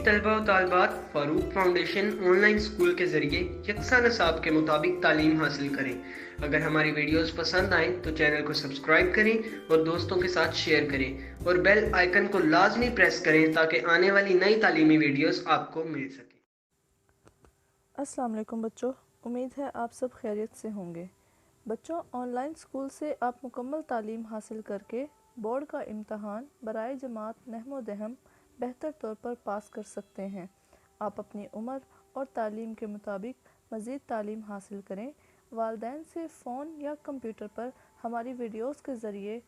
तलबा व तालिबात Farooq foundation online school के ज़रिए यकसा निसाब के मुताबिक तालीम हासिल करें। अगर हमारी वीडियोस पसंद आएँ तो चैनल को सब्सक्राइब करें और दोस्तों के साथ शेयर करें और बेल आइकन को लाजमी प्रेस करें ताकि आने वाली नई तालीमी वीडियोस आपको मिल सकें। अस्सलाम वालेकुम बच्चों, उम्मीद है आप सब खैरियत से होंगे। बच्चों, ऑनलाइन स्कूल से आप मुकम्मल तालीम हासिल करके बोर्ड का इम्तहान बराए जमात नहमो दहम बेहतर तौर पर पास कर सकते हैं। आप अपनी उम्र और तालीम के मुताबिक मज़ीद तालीम हासिल करें। वालिदैन से फ़ोन या कंप्यूटर पर हमारी वीडियोस के ज़रिए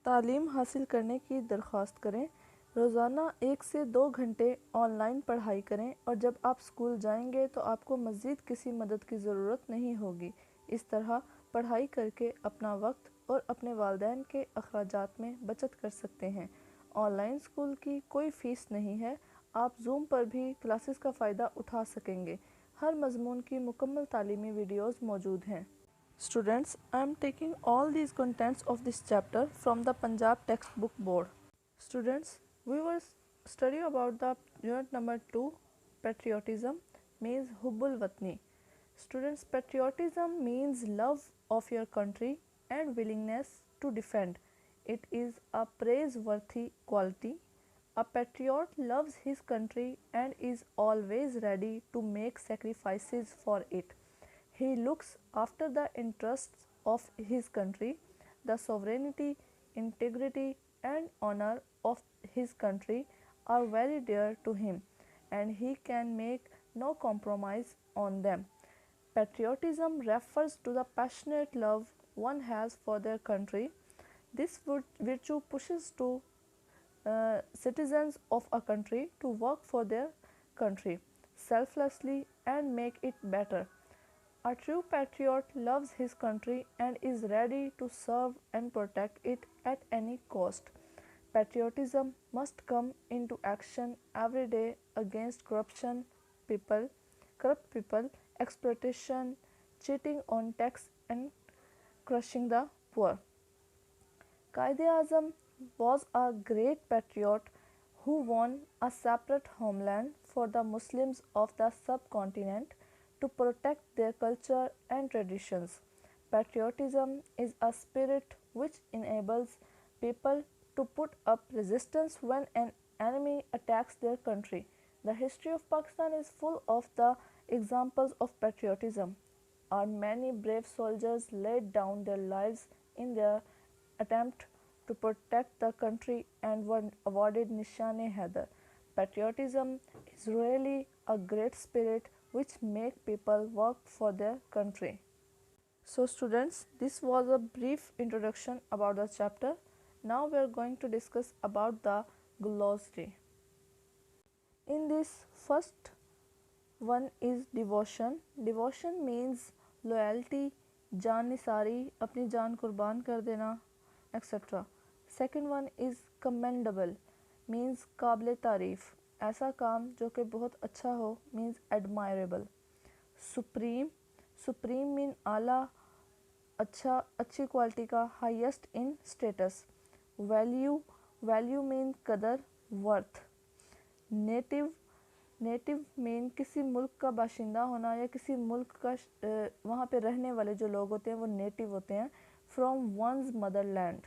तालीम हासिल करने की दरख्वास्त करें। रोज़ाना 1 से 2 घंटे ऑनलाइन पढ़ाई करें और जब आप स्कूल जाएंगे तो आपको मज़ीद किसी मदद की ज़रूरत नहीं होगी। इस तरह पढ़ाई करके अपना वक्त और अपने वालिदैन के अखराजात में बचत कर सकते हैं। ऑनलाइन स्कूल की कोई फ़ीस नहीं है। आप जूम पर भी क्लासेस का फ़ायदा उठा सकेंगे। हर मज़मून की मुकम्मल तालीमी वीडियोज़ मौजूद हैं। Students, I am taking all these contents of this chapter from the Punjab textbook board. Students, we will study about the unit number 2, patriotism means Hubbul Watni. Students, patriotism means love of your country and willingness to defend. It is a praiseworthy quality. A patriot loves his country and is always ready to make sacrifices for it. He looks after the interests of his country. The sovereignty, integrity, and honor of his country are very dear to him, and he can make no compromise on them. Patriotism refers to the passionate love one has for their country. This virtue pushes to citizens of a country to work for their country selflessly and make it better. A true patriot loves his country and is ready to serve and protect it at any cost. Patriotism must come into action every day against corrupt people, exploitation, cheating on tax, and crushing the poor. Quaid-e-Azam was a great patriot who won a separate homeland for the Muslims of the subcontinent to protect their culture and traditions. Patriotism is a spirit which enables people to put up resistance when an enemy attacks their country. The history of Pakistan is full of the examples of patriotism. Our many brave soldiers laid down their lives in their attempt to protect the country and were awarded Nishan-e-Haider. Patriotism is really a great spirit which make people work for their country. So students, this was a brief introduction about the chapter. Now we are going to discuss about the glossary. In this first one is devotion. Devotion means loyalty, जान निसारी, अपनी जान कुर्बान कर देना, etc. Second one is commendable means काबिल तारीफ़, ऐसा काम जो कि बहुत अच्छा हो means admirable. सुप्रीम मीन आला, अच्छा, अच्छी क्वालिटी का, highest in status. Value mean कदर, वर्थ. नेटिव मीन किसी मुल्क का बाशिंदा होना या किसी मुल्क का वहाँ पे रहने वाले जो लोग होते हैं वो नेटिव होते हैं. From one's motherland.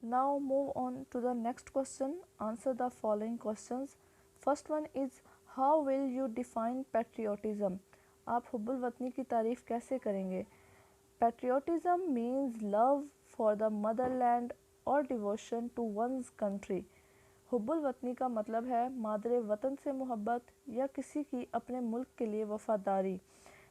Now move on to the next question. Answer the following questions. First one is, how will you define patriotism? आप हुब्बुल वतनी की तारीफ़ कैसे करेंगे? Patriotism means love for the motherland or devotion to one's country. हुब्बुल वतनी का मतलब है मादरे वतन से मोहब्बत या किसी की अपने मुल्क के लिए वफादारी.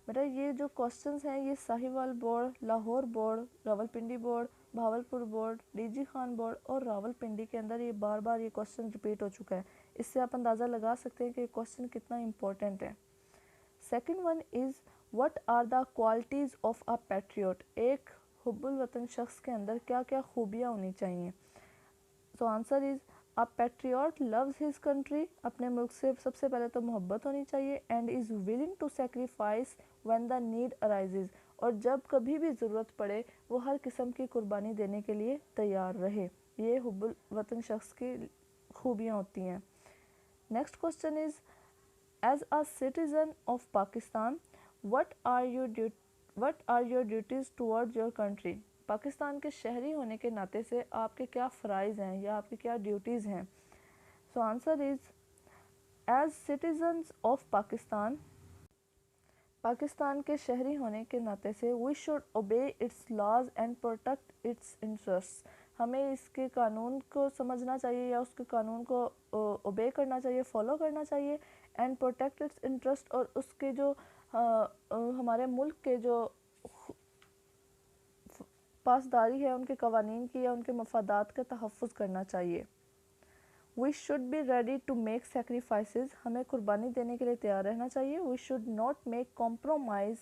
बेटा ये जो क्वेश्चंस हैं ये Sahiwal board, Lahore board, Rawalpindi board, Bahawalpur board, DG Khan board और रावलपिंडी के अंदर ये बार बार ये क्वेश्चन रिपीट हो चुका है. इससे आप अंदाज़ा लगा सकते हैं कि ये क्वेश्चन कितना इम्पोर्टेंट है. Second one is, what are the qualities of a patriot? एक हुब्बुल वतन शख्स के अंदर क्या क्या खूबियाँ होनी चाहिए? So answer is, a patriot loves his country, अपने मुल्क से सबसे पहले तो मोहब्बत होनी चाहिए. And is willing to sacrifice when the need arises, और जब कभी भी ज़रूरत पड़े वो हर किस्म की कुर्बानी देने के लिए तैयार रहे. ये हुब्बुल वतन शख्स की खूबियाँ होती हैं. Next question is, as a citizen of Pakistan, what are your duties towards your country? Pakistan के शहरी होने के नाते से आपके क्या फ़राइज़ हैं या आपकी क्या ड्यूटीज़ हैं? So answer is, as citizens of Pakistan, Pakistan के शहरी होने के नाते से we should obey its laws and protect its interest. हमें इसके कानून को समझना चाहिए या उसके कानून को ओबे करना चाहिए, फॉलो करना चाहिए, एंड प्रोटेक्ट इट्स इंटरेस्ट, और उसके जो हमारे मुल्क के जो पासदारी है उनके कवानीन की या उनके मफादात का तहफ़्फ़ुज़ करना चाहिए। We should be ready to make sacrifices, हमें कुर्बानी देने के लिए तैयार रहना चाहिए। We should not make compromise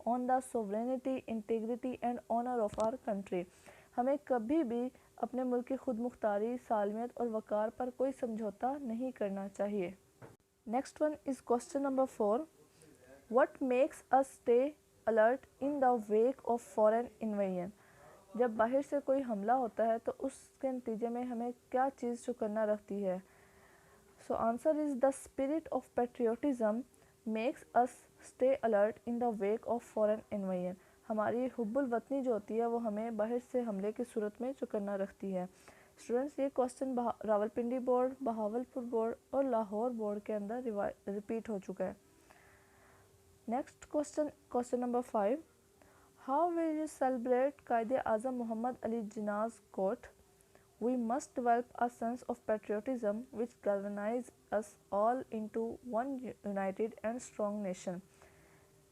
on the sovereignty, integrity and honour of our country, हमें कभी भी अपने मुल्क की खुद मुख्तारी, सालमियत और वक़ार पर कोई समझौता नहीं करना चाहिए। Next one is question number 4, what makes us stay alert in the wake of foreign invasion? जब बाहर से कोई हमला होता है तो उसके नतीजे में हमें क्या चीज़ चौकन्ना रखती है? So answer is, the spirit of patriotism makes us stay alert in the wake of foreign invasion. हमारी हुब्बुल वतनी जो होती है वो हमें बाहर से हमले की सूरत में चौकन्ना रखती है। स्टूडेंट्स, ये question Rawalpindi board, Bahawalpur board और लाहौर बोर्ड के अंदर रिपीट हो चुका है। Next question, question number 5, How will you celebrate Qaid-e-Azam Muhammad Ali Jinnah's quote, "We must develop a sense of patriotism which galvanizes us all into one united and strong nation"?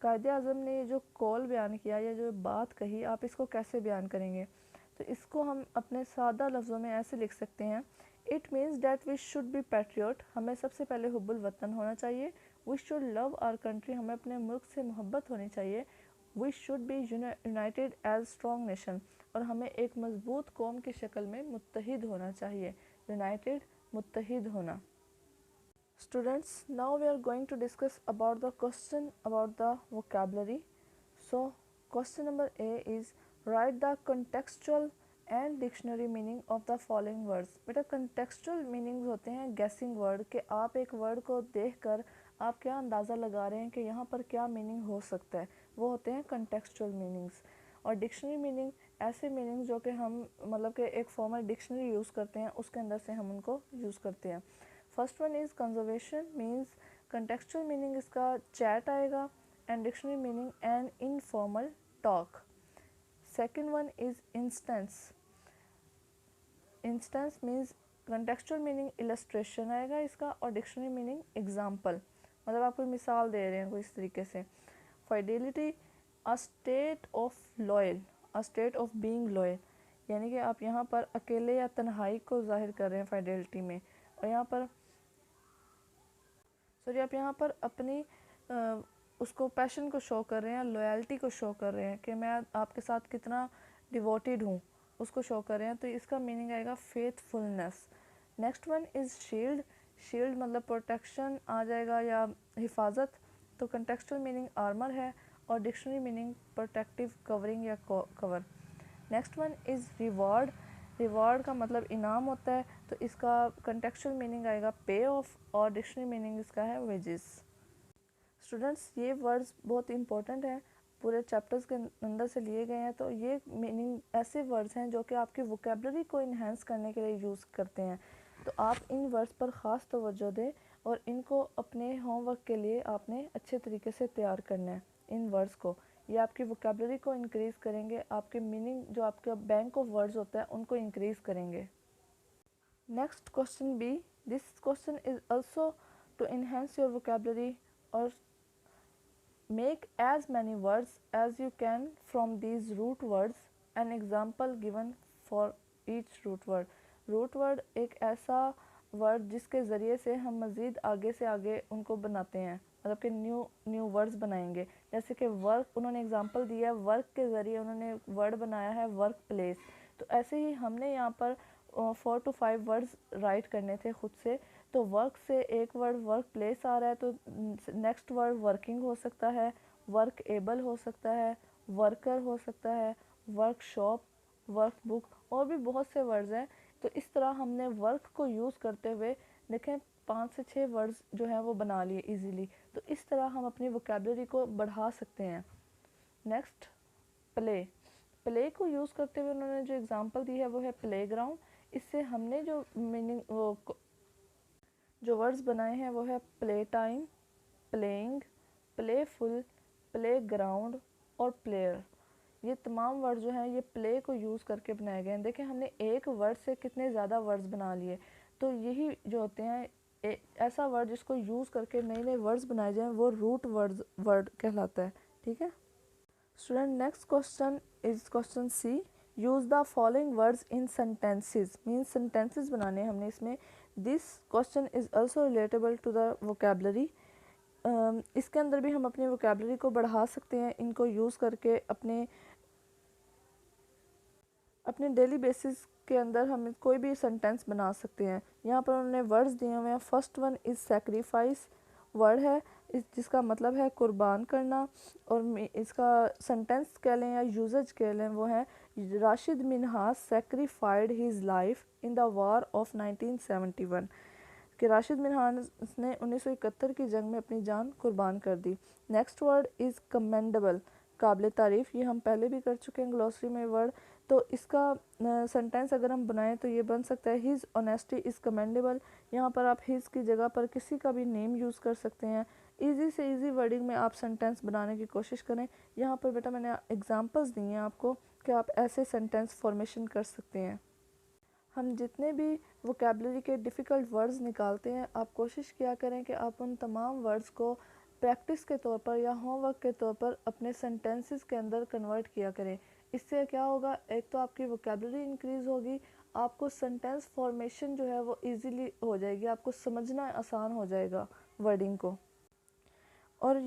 कायदे आज़म ने जो call बयान किया या जो बात कही, आप इसको कैसे बयान करेंगे? तो इसको हम अपने सादा लफ्ज़ों में ऐसे लिख सकते हैं, it means that we should be patriot, हमें सबसे पहले हुब्बुल वतन होना चाहिए। We should love our country, हमें अपने मुल्क से मोहब्बत होनी चाहिए। We should be united as strong nation, और हमें एक मजबूत कौम की शक्ल में मुत्तहिद होना चाहिए। यूनाइटेड, मुत्तहिद होना। Students, now we are going to discuss about the question about the vocabulary. So, question number A is, write the contextual and dictionary meaning of the following words. बेटा contextual meanings होते हैं guessing word, कि आप एक word को देखकर आप क्या अंदाज़ा लगा रहे हैं कि यहाँ पर क्या मीनिंग हो सकता है, वो होते हैं contextual meanings। और डिक्शनरी मीनिंग ऐसे मीनिंग्स जो कि हम मतलब कि एक फॉर्मल डिक्शनरी यूज़ करते हैं उसके अंदर से हम उनको यूज़ करते हैं। First one is conservation, means contextual meaning इसका चैट आएगा, and dictionary meaning an informal talk. Second one is instance, instance means contextual meaning illustration आएगा इसका, और डिक्शनरी मीनिंग एग्जाम्पल, मतलब आप कोई मिसाल दे रहे हैं कोई इस तरीके से। Fidelity, a state of loyal, a state of being loyal, यानी कि आप यहाँ पर अकेले या तन्हाई को जाहिर कर रहे हैं फाइडेलिटी में, और यहाँ पर आप यहाँ पर अपनी उसको पैशन को शो कर रहे हैं, लॉयल्टी को शो कर रहे हैं कि मैं आपके साथ कितना डिवोटेड हूँ, उसको शो कर रहे हैं, तो इसका मीनिंग आएगा faithfulness. Next one is shield, shield मतलब प्रोटेक्शन आ जाएगा या हिफाजत, तो कंटेक्चुअल मीनिंग आर्मर है, और डिक्शनरी मीनिंग प्रोटेक्टिव कवरिंग या cover. Next one is reward, reward का मतलब इनाम होता है, तो इसका कंटेक्चुअल मीनिंग आएगा पे ऑफ, और डिक्शनरी मीनिंग इसका है वेजेस। स्टूडेंट्स, ये वर्ड्स बहुत इंपॉर्टेंट हैं, पूरे चैप्टर्स के अंदर से लिए गए हैं, तो ये मीनिंग ऐसे वर्ड्स हैं जो कि आपकी वोकेबलरी को इन्हेंस करने के लिए यूज़ करते हैं, तो आप इन वर्ड्स पर ख़ास तवज्जो दें और इनको अपने होमवर्क के लिए आपने अच्छे तरीके से तैयार करना है। इन वर्ड्स को, ये आपकी वोकेबलरी को इंक्रीज़ करेंगे, आपके मीनिंग जो आपका बैंक ऑफ वर्ड्स होता है उनको इंक्रीज़ करेंगे। Next question B, this question is also to enhance your vocabulary और make as many words as you can from these root words, an example given for each root word. Root word एक ऐसा word जिसके ज़रिए से हम मज़ीद आगे से आगे उनको बनाते हैं, मतलब कि न्यू वर्ड्स बनाएंगे। जैसे कि वर्क, उन्होंने एग्जांपल दिया है, वर्क के ज़रिए उन्होंने वर्ड बनाया है वर्क प्लेस, तो ऐसे ही हमने यहाँ पर 4 to 5 वर्ड्स राइट करने थे खुद से। तो वर्क से एक वर्ड वर्क प्लेस आ रहा है, तो नेक्स्ट वर्ड वर्किंग हो सकता है, वर्क एबल हो सकता है, वर्कर हो सकता है, वर्कशॉप, वर्क बुक, और भी बहुत से वर्ड्स हैं। तो इस तरह हमने वर्क को यूज़ करते हुए देखें 5 से 6 वर्ड्स जो हैं वो बना लिए इजीली। तो इस तरह हम अपनी वोकेबलरी को बढ़ा सकते हैं। Next, play. प्ले को यूज़ करते हुए उन्होंने जो एग्जांपल दी है वो है प्लेग्राउंड। इससे हमने जो मीनिंग जो वर्ड्स बनाए हैं वो है play time, playing, playful, play ground और प्लेयर। ये तमाम वर्ड जो हैं ये प्ले को यूज़ करके बनाए गए हैं। देखें हमने एक वर्ड से कितने ज़्यादा वर्ड्स बना लिए। तो यही जो होते हैं ऐसा वर्ड जिसको यूज़ करके नए नए वर्ड्स बनाए जाएं वो रूट वर्ड कहलाता है। ठीक है student, next question is question C. Use the following words in sentences, means sentences बनाने हैं हमने इसमें। This question is also relatable to the vocabulary. इसके अंदर भी हम अपनी वोकेबलरी को बढ़ा सकते हैं इनको यूज़ करके। अपने डेली बेसिस के अंदर हम कोई भी सेंटेंस बना सकते हैं। यहाँ पर उन्होंने वर्ड्स दिए हुए हैं। First one is sacrifice word है जिसका मतलब है कुर्बान करना, और इसका सेंटेंस कह लें या यूजेज कह लें वो है Rashid Minhas सेक्रीफाइड his life in the war of 1971 कि राशिद मिन्हास ने 1971 की जंग में अपनी जान कुर्बान कर दी। नेक्स्ट वर्ड इज़ कमेंडेबल, काबिल तारीफ़। ये हम पहले भी कर चुके हैं ग्लॉसरी में वर्ड। तो इसका सेंटेंस अगर हम बनाएं तो ये बन सकता है हिज ऑनेस्टी इज़ कमेंडेबल। यहाँ पर आप हिज की जगह पर किसी का भी नेम यूज़ कर सकते हैं। इजी से इजी वर्डिंग में आप सेंटेंस बनाने की कोशिश करें। यहाँ पर बेटा मैंने एग्जांपल्स दिए हैं आपको कि आप ऐसे सेंटेंस फॉर्मेशन कर सकते हैं। हम जितने भी वोकेबलरी के डिफ़िकल्ट वर्ड्स निकालते हैं आप कोशिश किया करें कि आप उन तमाम वर्ड्स को प्रैक्टिस के तौर पर या होमवर्क के तौर पर अपने सेंटेंसेस के अंदर कन्वर्ट किया करें। इससे क्या होगा, एक तो आपकी वोकेबलरी इंक्रीज़ होगी, आपको सेंटेंस फॉर्मेशन जो है वो इजीली हो जाएगी, आपको समझना आसान हो जाएगा वर्डिंग को। और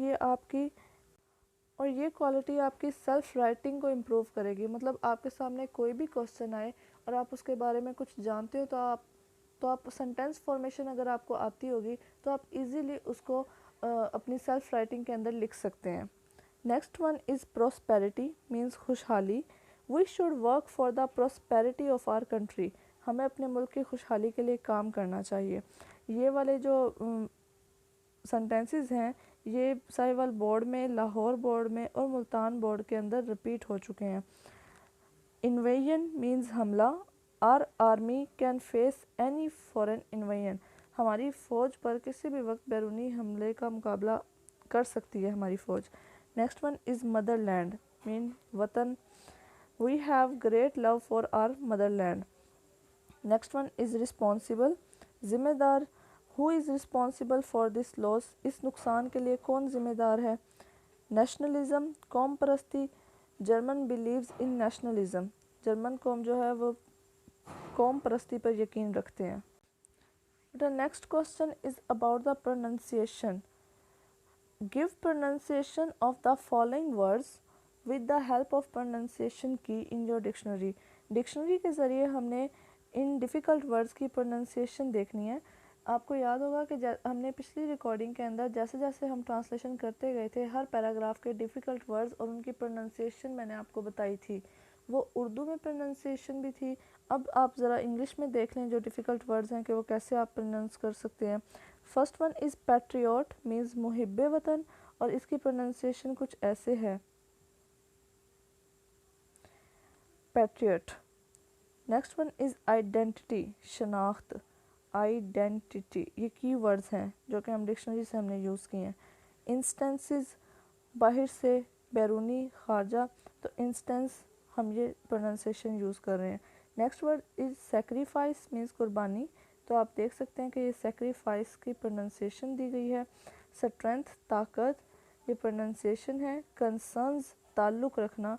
ये क्वालिटी आपकी सेल्फ राइटिंग को इम्प्रूव करेगी। मतलब आपके सामने कोई भी क्वेश्चन आए और आप उसके बारे में कुछ जानते हो तो आप सेंटेंस फॉर्मेशन अगर आपको आती होगी तो आप इजीली उसको अपनी सेल्फ राइटिंग के अंदर लिख सकते हैं। Next one is prosperity, means खुशहाली। We should work for the prosperity of our country. हमें अपने मुल्क की खुशहाली के लिए काम करना चाहिए। ये वाले जो सेंटेंसेस हैं ये साहिवाल बोर्ड में, लाहौर बोर्ड में और मुल्तान बोर्ड के अंदर रिपीट हो चुके हैं। इन्वेजन मीन्स हमला। Our army can face any foreign invasion. हमारी फ़ौज पर किसी भी वक्त बैरूनी हमले का मुकाबला कर सकती है हमारी फ़ौज। Next one is motherland, mean वतन। We have great love for our motherland. Next one is responsible, ज़िम्मेदार। Who is responsible for this loss, इस नुकसान के लिए कौन ज़िम्मेदार है। नेशनलिज़म, कौम परस्ती। German believes in nationalism, German कौम जो है वो कौम परस्ती पर यकीन रखते हैं। The next question is about the pronunciation. Give pronunciation of the following words with the help of pronunciation की इन योर डिक्शनरी। डिक्शनरी के ज़रिए हमने इन डिफ़िकल्ट वर्ड्स की प्रोनाउंसिएशन देखनी है। आपको याद होगा कि हमने पिछली रिकॉर्डिंग के अंदर जैसे जैसे हम ट्रांसलेशन करते गए थे हर पैराग्राफ के डिफ़िकल्ट वर्ड्स और उनकी प्रोनाउंसिएशन मैंने आपको बताई थी। वो उर्दू में प्रोनाउंसिएशन भी थी। अब आप ज़रा इंग्लिश में देख लें जो डिफ़िकल्ट वर्ड्स हैं कि वो कैसे आप प्रोनाउंस कर सकते हैं। First one is patriot, means मुहिब्बे वतन, और इसकी प्रोनाउंसिएशन कुछ ऐसे है, patriot. Next one is identity, शनाख्त, आइडेंटिटी। ये की वर्ड्स हैं जो कि हम डिक्शनरी से हमने यूज़ किए हैं। इंस्टेंसेस, बाहर से, बैरूनी, खारजा। तो इंस्टेंस हम ये प्रोनाउंसिएशन यूज़ कर रहे हैं। Next word is sacrifice, means कुर्बानी। तो आप देख सकते हैं कि ये सेक्रीफाइस की प्रोनाउंसिएशन दी गई है। स्ट्रेंथ, ताकत, ये प्रोनाउंसिएशन है। कंसर्न्स, ताल्लुक़ रखना।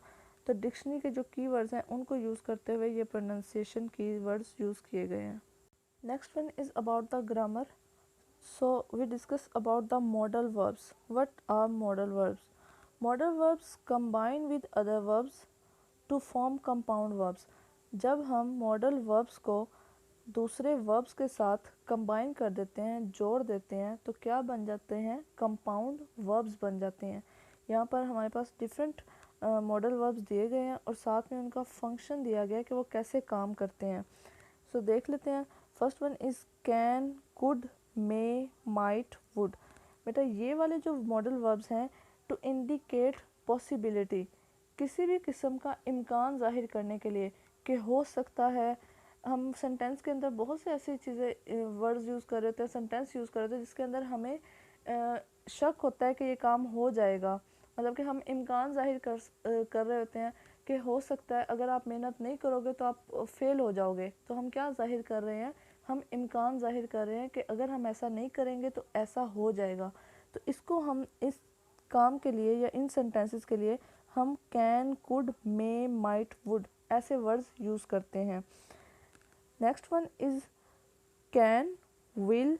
तो डिक्शनरी के जो की वर्ड्स हैं उनको यूज़ करते हुए ये प्रोनाउंसिएशन की वर्ड्स यूज़ किए गए हैं। Next one is about the grammar. So we discuss about the modal verbs. What are modal verbs? Modal verbs combine with other verbs to form compound verbs. जब हम modal verbs को दूसरे verbs के साथ combine कर देते हैं, जोड़ देते हैं, तो क्या बन जाते हैं, compound verbs बन जाते हैं। यहाँ पर हमारे पास different modal verbs दिए गए हैं और साथ में उनका function दिया गया है कि वो कैसे काम करते हैं। सो देख लेते हैं। First one is can, could, may, might, would. बेटा ये वाले जो मॉडल वर्ब्स हैं, टू इंडिकेट पॉसिबिलिटी, किसी भी किस्म का इम्कान जाहिर करने के लिए कि हो सकता है। हम सेंटेंस के अंदर बहुत से ऐसी चीज़ें वर्ड्स यूज़ कर रहे होते हैं, सेंटेंस यूज़ कर रहे होते हैं जिसके अंदर हमें शक होता है कि ये काम हो जाएगा, मतलब कि हम इम्कान जाहिर कर रहे होते हैं कि हो सकता है अगर आप मेहनत नहीं करोगे तो आप फेल हो जाओगे। तो हम क्या जाहिर कर रहे हैं, हम इम्कान जाहिर कर रहे हैं कि अगर हम ऐसा नहीं करेंगे तो ऐसा हो जाएगा। तो इसको हम इस काम के लिए या इन सेंटेंसेस के लिए हम can, could, may, might, would ऐसे वर्ड्स यूज़ करते हैं। Next one is can, will,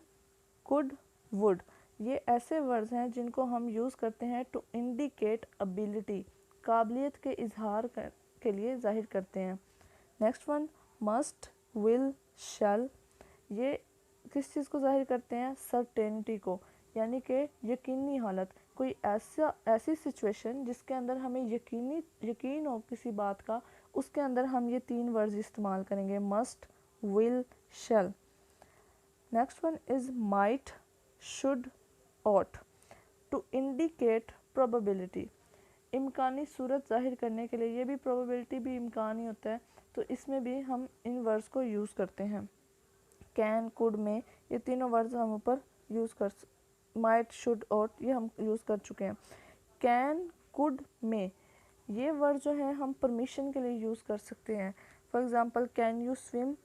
could, would. ये ऐसे वर्ड्स हैं जिनको हम यूज़ करते हैं टू इंडिकेट अबिलिटी, काबिलियत के इजहार के लिए जाहिर करते हैं। नेक्स्ट वन मस्ट, विल, शैल। ये किस चीज़ को जाहिर करते हैं, सर्टेनिटी को, यानी कि यकीनी हालत, कोई ऐसी सिचुएशन जिसके अंदर हमें यकीन हो किसी बात का, उसके अंदर हम ये 3 वर्ड्स इस्तेमाल करेंगे, must, will, shall. Next one is might, should, ought, to indicate probability, इम्कानी सूरत जाहिर करने के लिए। ये भी प्रोबेबिलिटी भी इम्कान ही होता है, तो इसमें भी हम इन वर्ड्स को यूज़ करते हैं। कैन, कुड, में, ये तीनों वर्ड्स हम ऊपर यूज़ कर, माइट, शुड, ought ये हम यूज़ कर चुके हैं। कैन, कुड, में ये वर्ड जो है हम परमिशन के लिए यूज़ कर सकते हैं। For example can you swim,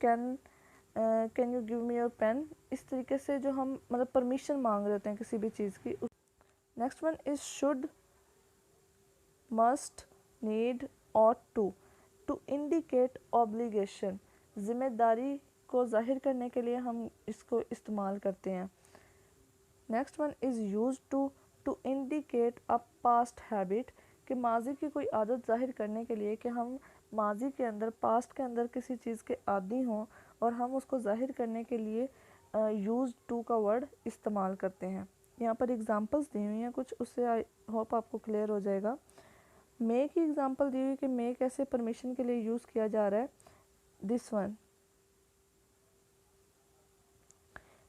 can you give me your pen. इस तरीके से जो हम मतलब परमिशन मांग रहे होते हैं किसी भी चीज़ की। Next one is should, must, need, ought to indicate obligation, ज़िम्मेदारी को जाहिर करने के लिए हम इसको इस्तेमाल करते हैं। Next one is use to indicate a past habit, कि माजी की कोई आदत जाहिर करने के लिए कि हम माजी के अंदर, पास्ट के अंदर किसी चीज़ के आदी हों और हम उसको जाहिर करने के लिए यूज टू का वर्ड इस्तेमाल करते हैं। यहाँ पर एग्जांपल्स दी हुई हैं कुछ, उससे आई होप आपको क्लियर हो जाएगा। मे की एग्जांपल दी हुई कि मे कैसे परमिशन के लिए यूज़ किया जा रहा है। This one,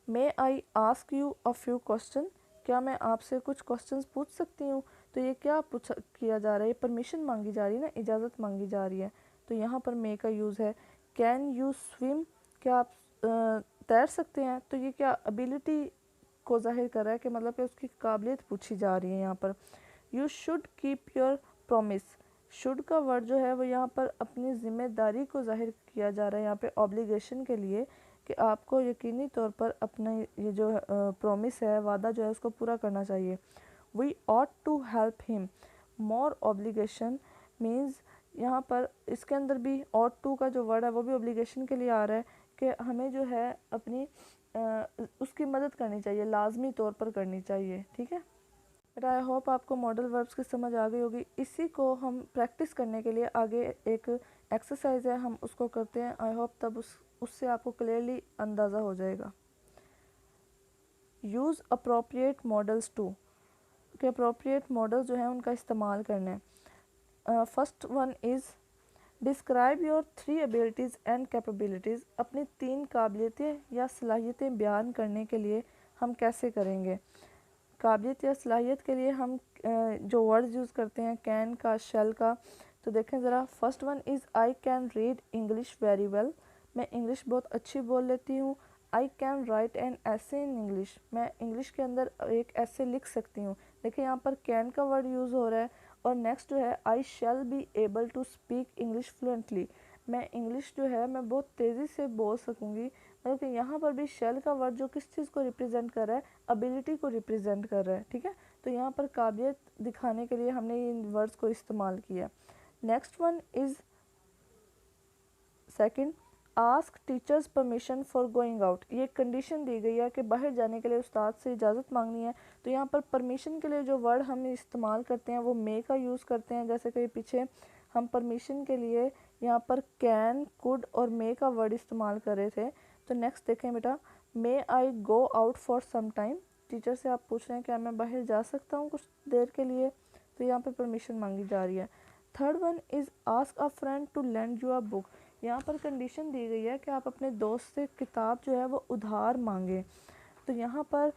may I ask you a few question, क्या मैं आपसे कुछ क्वेश्चंस पूछ सकती हूँ। तो ये क्या पूछा किया जा रहा है, ये परमिशन मांगी जा रही है ना, इजाज़त मांगी जा रही है। तो यहाँ पर मे का यूज़ है। कैन यू स्विम, क्या आप तैर सकते हैं। तो ये क्या एबिलिटी को जाहिर कर रहा है कि मतलब कि उसकी काबिलियत पूछी जा रही है यहाँ पर। You should keep your promise, should का वर्ड जो है वो यहाँ पर अपनी ज़िम्मेदारी को जाहिर किया जा रहा है यहाँ पे ऑब्लिगेशन के लिए, कि आपको यकीनी तौर पर अपने ये जो प्रॉमिस है, वादा जो है उसको पूरा करना चाहिए। We ought to help him, more obligation means यहाँ पर इसके अंदर भी ought टू का जो वर्ड है वो भी ऑब्लिगेशन के लिए आ रहा है कि हमें जो है अपनी उसकी मदद करनी चाहिए, लाजमी तौर पर करनी चाहिए। ठीक है बट आई होप आपको मॉडल वर्ब्स की समझ आ गई होगी। इसी को हम प्रैक्टिस करने के लिए आगे एक एक्सरसाइज है, हम उसको करते हैं। आई होप तब उससे आपको क्लियरली अंदाज़ा हो जाएगा। यूज़ अप्रोप्रिएट मॉडल्स टू, के अप्रोप्रिएट मॉडल्स जो हैं उनका इस्तेमाल करना है। First one is describe your 3 abilities and capabilities, अपनी 3 काबिलियतें या सलाहियतें बयान करने के लिए हम कैसे करेंगे। काबिलियत या सलाहियत के लिए हम जो वर्ड्स यूज़ करते हैं, कैन का, शेल का। तो देखें ज़रा, first one is I can read English very well, मैं इंग्लिश बहुत अच्छी बोल लेती हूँ। आई कैन राइट एन ऐसे इन इंग्लिश, मैं इंग्लिश के अंदर एक ऐसे लिख सकती हूँ। देखिए यहाँ पर कैन का वर्ड यूज़ हो रहा है। और नेक्स्ट जो है, I shall be able to speak English fluently, मैं इंग्लिश जो है मैं बहुत तेज़ी से बोल सकूँगी। मतलब कि यहाँ पर भी शैल का वर्ड जो किस चीज़ को रिप्रेजेंट कर रहा है, एबिलिटी को रिप्रेजेंट कर रहा है। ठीक है, तो यहाँ पर काबिलियत दिखाने के लिए हमने इन वर्ड्स को इस्तेमाल किया। Next one is second, ask teachers permission for going out, ये कंडीशन दी गई है कि बाहर जाने के लिए उस्ताद से इजाज़त मांगनी है। तो यहाँ पर परमिशन के लिए जो वर्ड हम इस्तेमाल करते हैं वो मे का यूज़ करते हैं। जैसे कि पीछे हम परमिशन के लिए यहाँ पर कैन, कुड और मे का वर्ड इस्तेमाल कर रहे थे। तो नेक्स्ट देखें बेटा, may I go out for some time, teacher से आप पूछ रहे हैं क्या मैं बाहर जा सकता हूँ कुछ देर के लिए, तो यहाँ पर परमिशन मांगी जा रही है। Third one is ask a friend to lend you a book, यहाँ पर कंडीशन दी गई है कि आप अपने दोस्त से किताब जो है वो उधार मांगें। तो यहाँ पर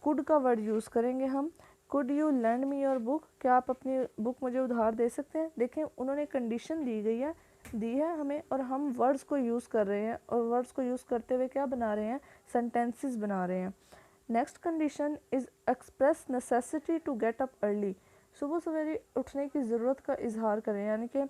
कुड का वर्ड यूज़ करेंगे हम। Could you lend me your book, क्या आप अपनी बुक मुझे उधार दे सकते हैं। देखें उन्होंने कंडीशन दी है हमें, और हम वर्ड्स को यूज़ कर रहे हैं, और वर्ड्स को यूज़ करते हुए क्या बना रहे हैं, सेंटेंसेस बना रहे हैं। Next condition is express necessity to get up early, सुबह सवेरे उठने की ज़रूरत का इजहार करें, यानी कि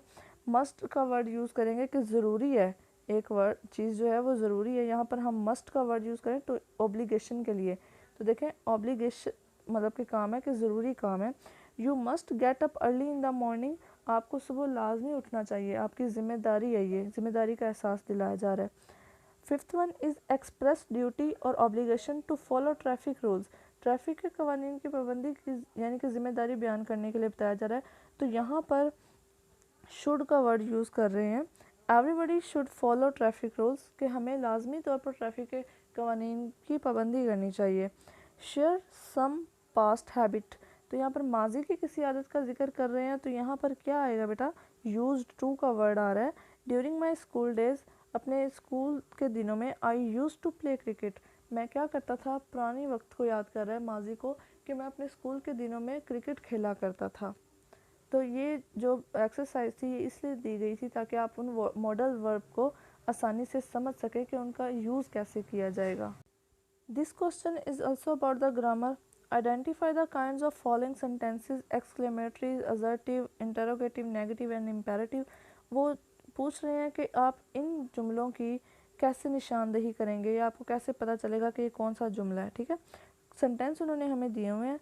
मस्ट का वर्ड यूज़ करेंगे कि ज़रूरी है, एक वर्ड चीज़ जो है वो ज़रूरी है। यहाँ पर हम मस्ट का वर्ड यूज़ करें तो ऑब्लिगेशन के लिए। तो देखें ऑब्लिगेशन मतलब कि काम है कि ज़रूरी काम है। You must get up early in the morning, आपको सुबह लाजमी उठना चाहिए, आपकी ज़िम्मेदारी है, ये ज़िम्मेदारी का एहसास दिलाया जा रहा है। Fifth one is express duty और obligation to follow traffic rules, traffic के कवानीन की पाबंदी की यानी कि ज़िम्मेदारी बयान करने के लिए बताया जा रहा है। तो यहाँ पर शुड का वर्ड यूज़ कर रहे हैं। Everybody should follow traffic rules, कि हमें लाजमी तौर पर ट्रैफिक के कवानीन की पाबंदी करनी चाहिए। शेयर सम पास्ट हैबिट, तो यहाँ पर माजी की किसी आदत का जिक्र कर रहे हैं, तो यहाँ पर क्या आएगा बेटा, यूज्ड टू का वर्ड आ रहा है। ड्यूरिंग माई स्कूल डेज, अपने स्कूल के दिनों में, आई यूज टू प्ले क्रिकेट, मैं क्या करता था, पुरानी वक्त को याद कर रहा है, माजी को, कि मैं अपने स्कूल के दिनों में क्रिकेट खेला करता था। तो ये जो एक्सरसाइज थी ये इसलिए दी गई थी ताकि आप उन मॉडल वर्ब को आसानी से समझ सकें कि उनका यूज़ कैसे किया जाएगा। This question is also about the grammar. Identify the kinds of following sentences, exclamatory, assertive, interrogative, negative and imperative. वो पूछ रहे हैं कि आप इन जुमलों की कैसे निशानदेही करेंगे, या आपको कैसे पता चलेगा कि ये कौन सा जुमला है। ठीक है, सेंटेंस उन्होंने हमें दिए हुए हैं।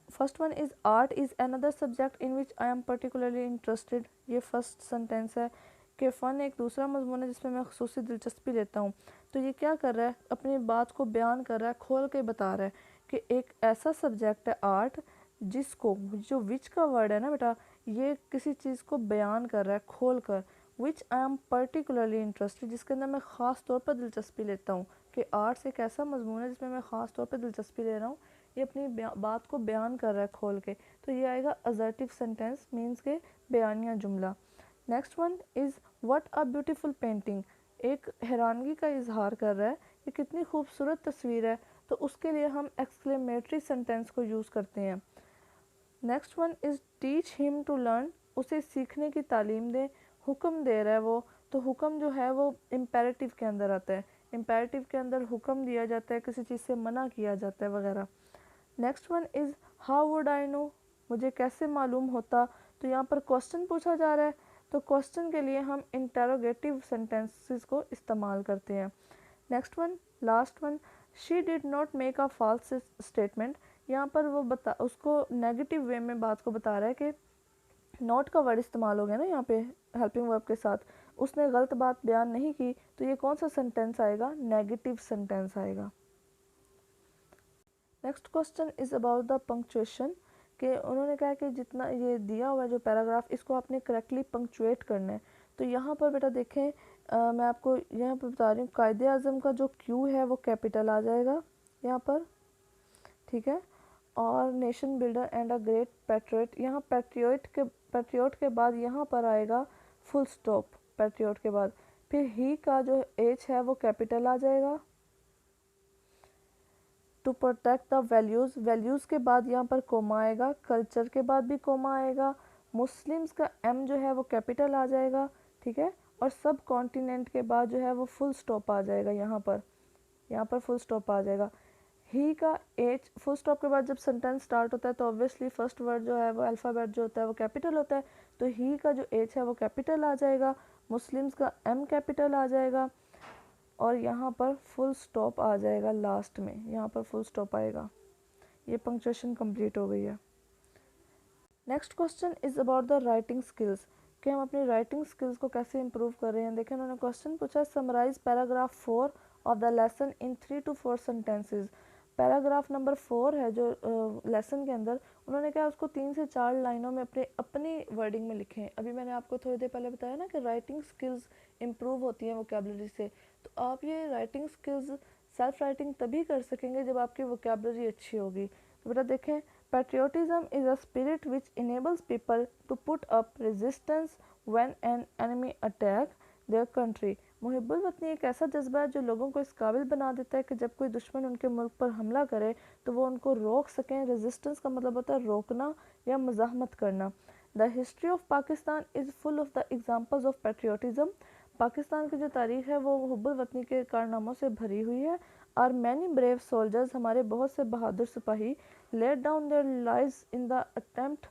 First one is art is another subject in which I am particularly interested, ये फर्स्ट सेंटेंस है कि फ़न एक दूसरा मजमून है जिसमें मैं खसूसी दिलचस्पी लेता हूँ। तो ये क्या कर रहा है, अपनी बात को बयान कर रहा है, खोल के बता रहा है कि एक ऐसा सब्जेक्ट है आर्ट जिसको, जो विच का वर्ड है ना बेटा, ये किसी चीज़ को बयान कर रहा है खोल कर। विच आई एम पर्टिकुलरली इंटरेस्टेड, जिसके अंदर मैं ख़ास तौर पर दिलचस्पी लेता हूँ, कि आर्ट्स एक ऐसा मजमून है जिसमें मैं ख़ास तौर पर दिलचस्पी ले रहा हूँ, ये अपनी बात को बयान कर रहा है खोल के। तो ये आएगा असर्टिव सेंटेंस, मीन्स के बयानिया जुमला। Next one is what a beautiful painting, एक हैरानगी का इजहार कर रहा है कि कितनी खूबसूरत तस्वीर है, तो उसके लिए हम एक्सक्लेमेटरी सेंटेंस को यूज़ करते हैं। Next one is teach him to learn, उसे सीखने की तालीम दें, हुक्म दे रहा है वो, तो हुक्म जो है वो इम्पेरेटिव के अंदर आता है, इम्पेरेटिव के अंदर हुक्म दिया जाता है, किसी चीज़ से मना किया जाता है वगैरह। Next one is how would I know, मुझे कैसे मालूम होता, तो यहाँ पर क्वेश्चन पूछा जा रहा है, तो क्वेश्चन के लिए हम इंटरोगेटिव सेंटेंसेस को इस्तेमाल करते हैं। Next one, last one, she did not make a false statement, यहाँ पर वो उसको नेगेटिव वे में बात को बता रहा है कि नॉट का वर्ड इस्तेमाल हो गया ना यहाँ पे हेल्पिंग वर्ब के साथ, उसने गलत बात बयान नहीं की, तो ये कौन सा सेंटेंस आएगा, नेगेटिव सेंटेंस आएगा। Next question is about the punctuation, कि उन्होंने कहा कि जितना ये दिया हुआ है जो पैराग्राफ, इसको आपने करेक्टली पंक्चुएट करना है। तो यहाँ पर बेटा देखें, मैं आपको यहाँ पर बता रही हूँ, कायदे आज़म का जो क्यू है वो कैपिटल आ जाएगा यहाँ पर, ठीक है। और nation builder and a great patriot, यहाँ पैट्रियट के बाद यहाँ पर आएगा फुल स्टॉप पैट्रियट के बाद, फिर ही का जो एच है वो कैपिटल आ जाएगा। To protect the values, values के बाद यहाँ पर कोमा आएगा, कल्चर के बाद भी कोमा आएगा, मुस्लिम्स का एम जो है वो कैपिटल आ जाएगा, ठीक है। और सब कॉन्टिनेंट के बाद जो है वो फुल स्टॉप आ जाएगा, यहाँ पर फुल स्टॉप आ जाएगा। ही का एच, फुल स्टॉप के बाद जब सेंटेंस स्टार्ट होता है तो ऑब्वियसली फर्स्ट वर्ड जो है वो अल्फ़ाबेट जो होता है वो कैपिटल होता है, तो ही का जो एच है वो कैपिटल आ जाएगा, मुस्लिम्स का एम कैपिटल आ जाएगा, और यहाँ पर फुल स्टॉप आ जाएगा लास्ट में, यहाँ पर फुल स्टॉप आएगा। ये पंक्चुएशन कंप्लीट हो गई है। Next question is about the writing skills, कि हम अपनी राइटिंग स्किल्स को कैसे इंप्रूव कर रहे हैं। देखिए उन्होंने क्वेश्चन पूछा, summarise paragraph 4 of the lesson in 3 to 4 sentences. Paragraph number 4 है जो लेसन के अंदर, उन्होंने कहा उसको 3 से 4 लाइनों में अपनी वर्डिंग में लिखें। अभी मैंने आपको थोड़ी देर पहले बताया ना कि राइटिंग स्किल्स इम्प्रूव होती हैं वोकेबलरी से, तो आप ये राइटिंग स्किल्स सेल्फ राइटिंग तभी कर सकेंगे जब आपकी वोकेबलरी अच्छी होगी। तो बेटा देखें, patriotism is a spirit which enables people to put up resistance when an enemy attack. Their country. मुहिब्बुल वतनी एक ऐसा जज्बा है जो लोगों को इस काबिल बना देता है कि जब कोई दुश्मन उनके मुल्क पर हमला करे तो वो उनको रोक सकें। रेजिस्टेंस का मतलब होता है रोकना या मज़ाहमत करना। The history of Pakistan is full of the examples of patriotism. Pakistan की जो तारीख है वो हुब्बुल वतनी के कारनामों से भरी हुई है। आर मैनी ब्रेव सोल्जर्स, हमारे बहुत से बहादुर सिपाही, laid down their lives in the attempt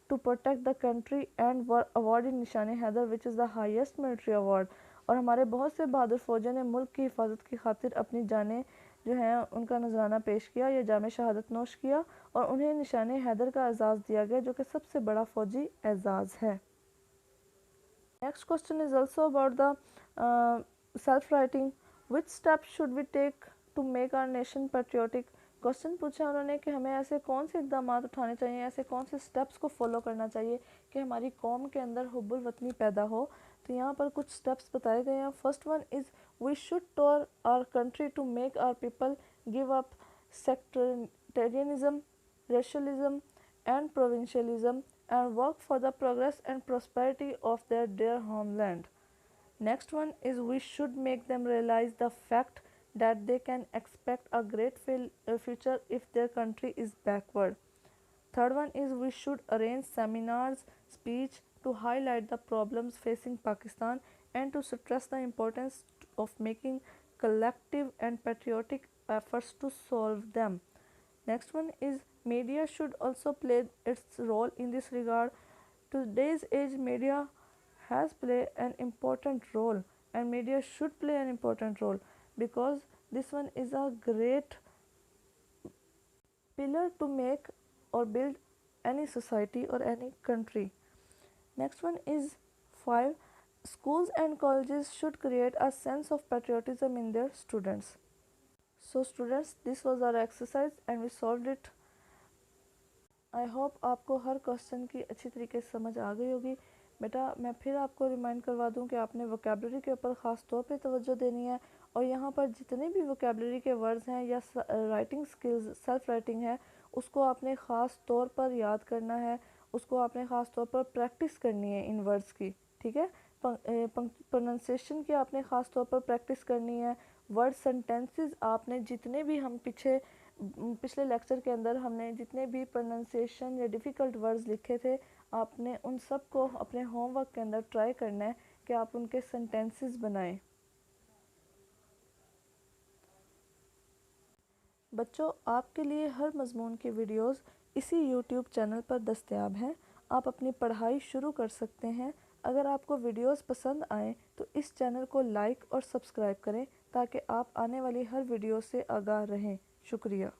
to protect the country and were awarded निशान Haider which is the highest military award। और हमारे बहुत से बहादुर फौजियों ने मुल्क की हिफाजत की खातिर अपनी जानें जो हैं उनका नजराना पेश किया या जाम शहादत नोश किया और उन्हें निशान हैदर का एजाज़ दिया गया जो कि सबसे बड़ा फौजी एजाज़ है। Next question is also about the self writing. Which steps should we take to make our nation patriotic. Question पूछा उन्होंने कि हमें ऐसे कौन से इकदाम उठाने चाहिए, ऐसे कौन से स्टेप्स को फॉलो करना चाहिए कि हमारी कौम के अंदर हुब्बुल वतनी पैदा हो। तो यहाँ पर कुछ स्टेप्स बताए गए हैं। First one is we should tour our country to make our people give up sectarianism, racialism and provincialism and work for the progress and prosperity of their dear homeland. Next one is we should make them realize the fact that they can expect a great future if their country is backward. Third one is we should arrange seminars, speech to highlight the problems facing Pakistan and to stress the importance of making collective and patriotic efforts to solve them. Next one is media should also play its role in this regard. Today's age media has played an important role and media should play an important role because this one is a great pillar to make or build any society or any country. Next one is 5. Schools and colleges should create a sense of patriotism in their students. So students, this was our exercise and we solved it. I hope आपको हर question की अच्छी तरीके से समझ आ गई होगी। बेटा मैं फिर आपको रिमाइंड करवा दूं कि आपने वोकेबलरी के ऊपर ख़ास तौर पे तवज्जो देनी है और यहाँ पर जितने भी वोकेबलरी के वर्ड्स हैं या राइटिंग स्किल्स सेल्फ राइटिंग है उसको आपने ख़ास तौर पर याद करना है, उसको आपने ख़ास तौर पर प्रैक्टिस करनी है इन वर्ड्स की, ठीक है। प्रोनाउंसिएशन की आपने ख़ास तौर पर प्रैक्टिस करनी है। वर्ड सेंटेंसेस आपने जितने भी हम पिछले लेक्चर के अंदर हमने जितने भी प्रोनाउंसिएशन या डिफ़िकल्ट वर्ड्स लिखे थे आपने उन सब को अपने होमवर्क के अंदर ट्राई करना है कि आप उनके सेंटेंसेस बनाएं। बच्चों आपके लिए हर मज़मून की वीडियोस इसी यूट्यूब चैनल पर दस्तयाब हैं। आप अपनी पढ़ाई शुरू कर सकते हैं। अगर आपको वीडियोस पसंद आएँ तो इस चैनल को लाइक और सब्सक्राइब करें ताकि आप आने वाली हर वीडियो से आगाह रहें। शुक्रिया।